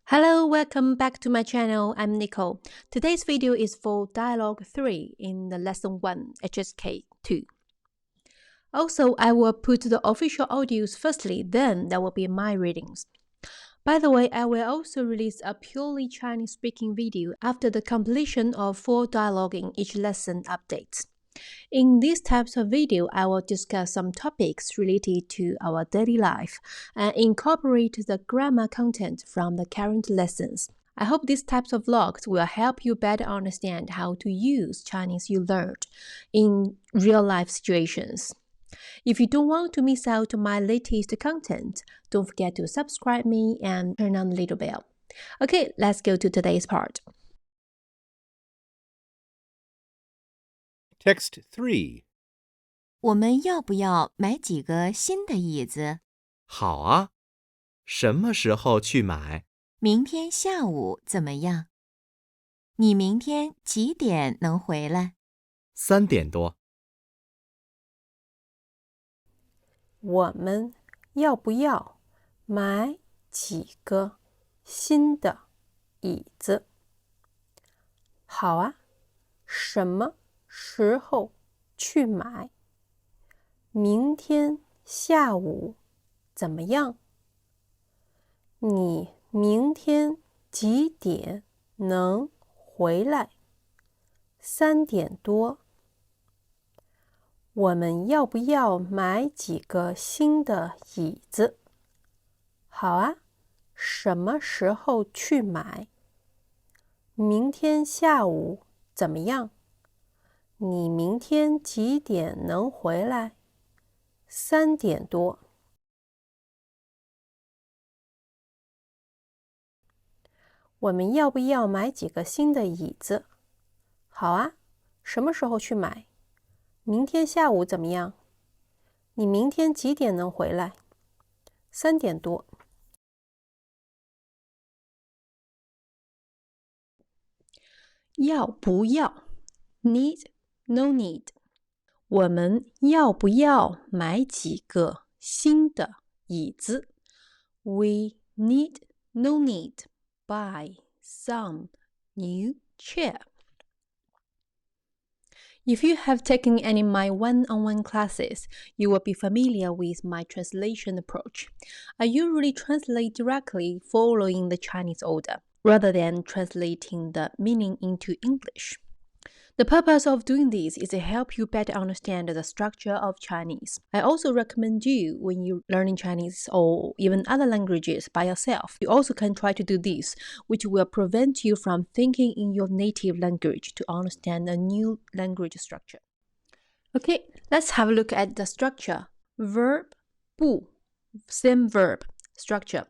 Hello, welcome back to my channel. I'm Nicole. Today's video is for Dialogue 3 in the Lesson 1, HSK2. Also, I will put the official audios firstly, then there will be my readings. By the way, I will also release a purely Chinese-speaking video after the completion of 4 dialogue in each lesson updates. In these types of video, I will discuss some topics related to our daily life and incorporate the grammar content from the current lessons. I hope these types of vlogs will help you better understand how to use Chinese you learned in real-life situations. If you don't want to miss out on my latest content, don't forget to subscribe me and turn on the little bell. Okay, let's go to today's part. Text 3. 我们要不要买几个新的椅子？好啊，什么时候去买？明天下午怎么样？你明天几点能回来3点多。我们要不要买几个新的椅子？好啊，什么时候去买？明天下午怎么样？你明天几点能回来？3点多。我们要不要买几个新的椅子？好啊，什么时候去买？明天下午怎么样？你明天几点能回来？3点多。我们要不要买几个新的椅子？好啊，什么时候去买？明天下午怎么样？你明天几点能回来？3点多。要不要 ？Need, no need。我们要不要买几个新的椅子 ？We need, no need, buy some new chair. If you have taken any of my one-on-one classes, you will be familiar with my translation approach. I usually translate directly following the Chinese order, rather than translating the meaning into English. The purpose of doing this is to help you better understand the structure of Chinese. I also recommend you, when you're learning Chinese or even other languages by yourself, you also can try to do this, which will prevent you from thinking in your native language to understand a new language structure. Okay, let's have a look at the structure. Verb 不 same verb structure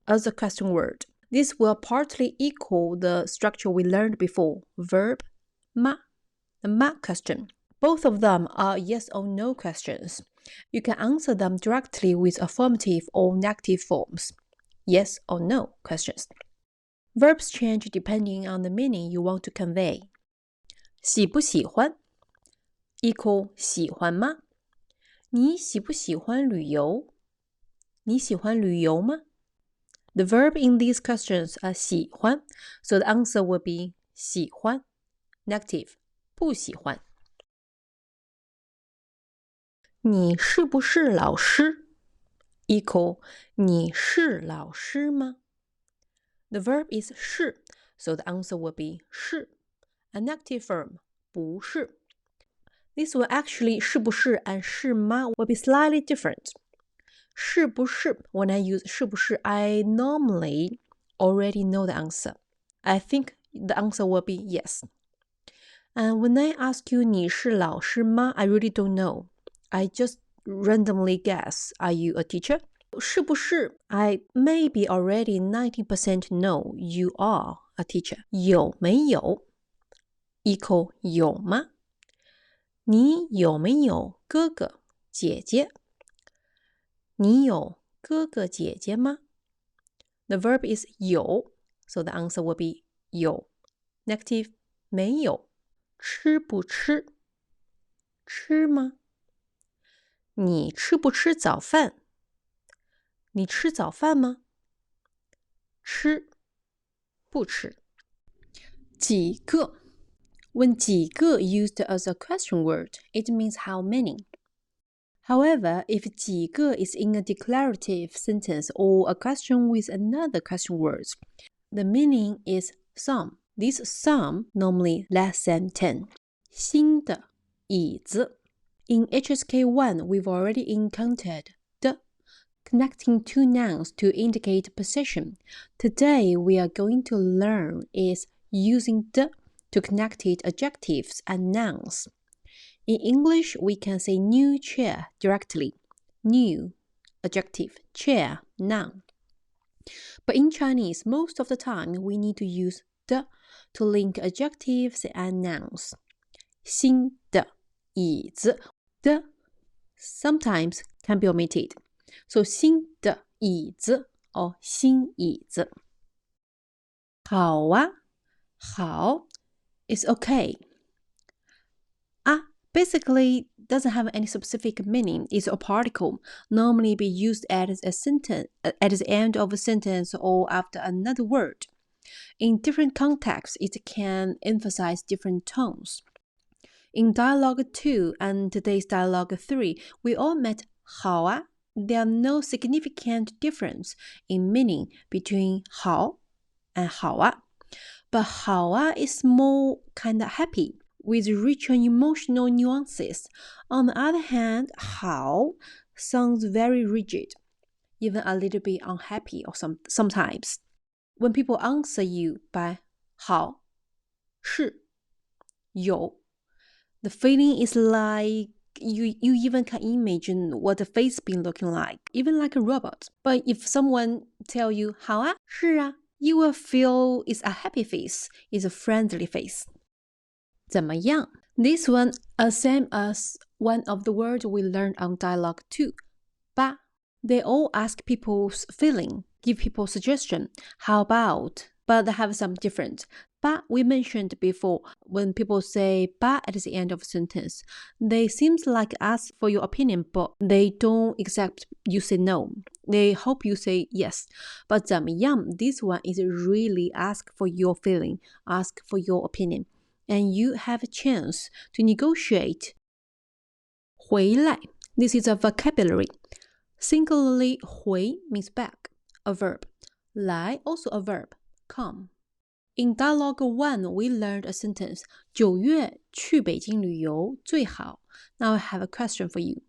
as a question word. This will partly equal the structure we learned before. Verb 吗 the ma question. Both of them are yes or no questions. You can answer them directly with affirmative or negative forms. Yes or no questions. Verbs change depending on the meaning you want to convey. 喜不喜欢 equal 喜欢吗？你喜不喜欢旅游？你喜欢旅游吗？ The verb in these questions are 喜欢, so the answer will be 喜欢 negative 不喜欢。你是不是老师 equal 你是老师吗？ The verb is 是 so the answer will be 是 a negative form 不是。This will actually 是不是 and 是吗 will be slightly different. 是不是 when I use 是不是 I normally already know the answer. I think the answer will be yes. And when I ask you 你是老师吗 I really don't know. I just randomly guess, are you a teacher? 是不是 I maybe already 90% know you are a teacher. 有没有 equal 有吗？你有没有哥哥姐姐？你有哥哥姐姐吗？ The verb is 有 so the answer will be 有 negative 没有。吃不吃？吃吗？你吃不吃早饭？你吃早饭吗？吃不吃。几个 When 几个 used as a question word, it means how many. However, if 几个 is in a declarative sentence or a question with another question word, the meaning is some. This some normally less than 10. 新的椅子 In HSK1, we've already encountered the, connecting two nouns to indicate possession. Today, we are going to learn is using the to connect it adjectives and nouns. In English, we can say new chair directly. New, adjective, chair, noun. But in Chinese, most of the time, we need to use the to link adjectives and nouns. 新的椅子 the sometimes can be omitted. So 新的椅子 or 新椅子。好啊，好 is okay. Basically doesn't have any specific meaning. It's a particle, normally be used as a sentence at the end of a sentence or after another word. In different contexts, it can emphasize different tones. In Dialogue 2 and today's Dialogue 3, we all met 好啊. There are no significant difference in meaning between 好 and 好啊. But 好啊 is more kind of happy, with richer emotional nuances. On the other hand, 好 sounds very rigid, even a little bit unhappy or sometimes. When people answer you by 好,是,有, the feeling is like you even can imagine what the face been looking like, even like a robot. But if someone tell you 好啊,是啊, you will feel it's a happy face, it's a friendly face. 怎么样? This one is same as one of the words we learned on Dialogue 2. 吧. They all ask people's feeling, give people suggestion. How about? But they have some different. 吧 we mentioned before. When people say 吧 at the end of a sentence, they seems like ask for your opinion, but they don't accept you say no. They hope you say yes. But 怎么样? This one is really ask for your feeling, ask for your opinion. And you have a chance to negotiate. 回来. This is a vocabulary. Singularly 回 means back, a verb. 来 also a verb, come. In Dialogue 1, we learned a sentence. 9月去北京旅游最好. Now I have a question for you.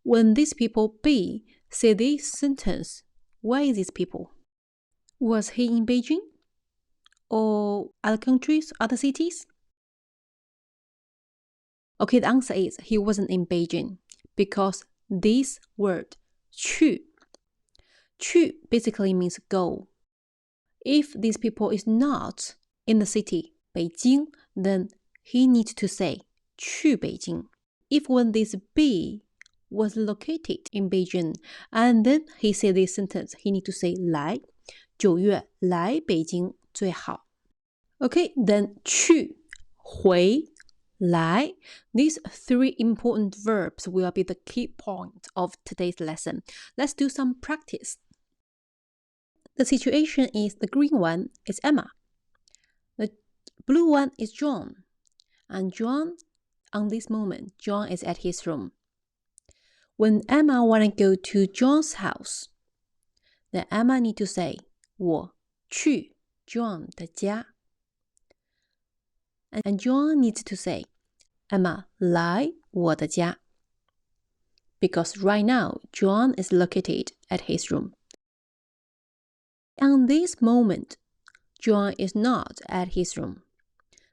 When these people B say this sentence, where is these people? Was he in Beijing? Or other countries, other cities? Okay, the answer is he wasn't in Beijing because this word 去basically means go. If these people is not in the city, Beijing, then he needs to say 去北京. If when this B was located in Beijing and then he said this sentence, he need to say 来9月来北京最好. Okay, then 去回来. These three important verbs will be the key point of today's lesson. Let's do some practice. The situation is the green one is Emma. The blue one is John. And John, on this moment, John is at his room. When Emma want to go to John's house, then Emma need to say 我去 John 的家. And John needs to say, Emma, 来我的家. Because right now, John is located at his room. On this moment, John is not at his room.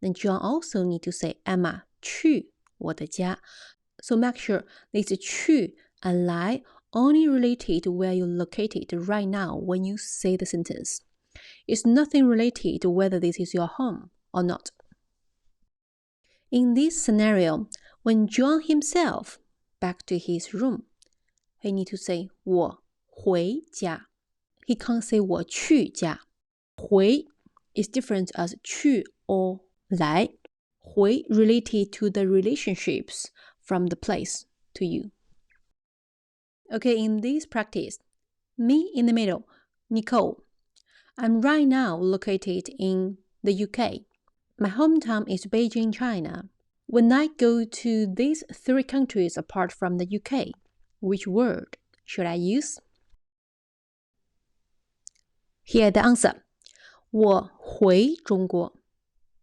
Then John also needs to say, Emma, 去我的家. So make sure this 去 and 来 only related to where you're located right now when you say the sentence. It's nothing related to whether this is your home or not. In this scenario, when John himself back to his room, he need to say 我回家. He can't say 我去家. 回 is different as 去 or 来. 回 related to the relationships from the place to you. Okay, in this practice, me in the middle, Nicole. I'm right now located in the UK. My hometown is Beijing, China. When I go to these 3 countries apart from the UK, which word should I use? Here the answer. 我回中国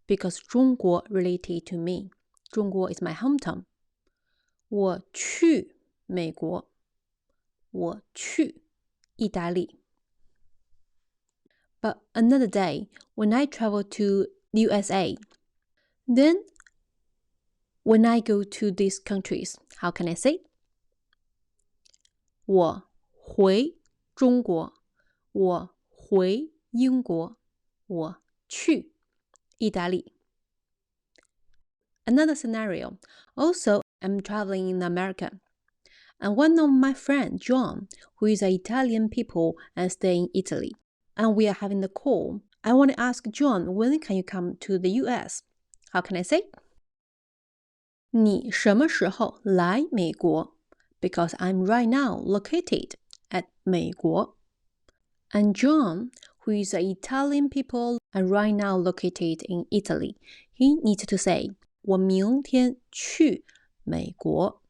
because 中国 related to me. 中国 is my hometown. 我去美国我去意大利 But another day, when I travel to USA, then when I go to these countries, how can I say? 我回中国我回英国我去意大利 Another scenario. Also, I'm traveling in America. And one of my friends, John, who is an Italian people and stay in Italy, and we are having the call. I want to ask John, when can you come to the US? How can I say? 你什么时候来美国? Because I'm right now located at 美国. And John, who is an Italian people and right now located in Italy, he needs to say, 我明天去美国.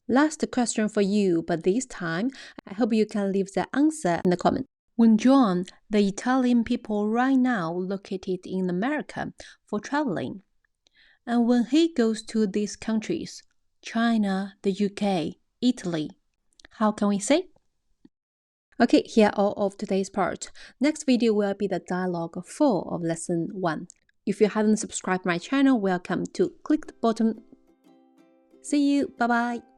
Last question for you, but this time, I hope you can leave the answer in the comment. When John, the Italian people right now located in America for traveling, and when he goes to these countries, China, the UK, Italy, how can we say? Okay, here are all of today's part. Next video will be the dialogue 4 of lesson 1. If you haven't subscribed my channel, welcome to click the button. See you, bye bye.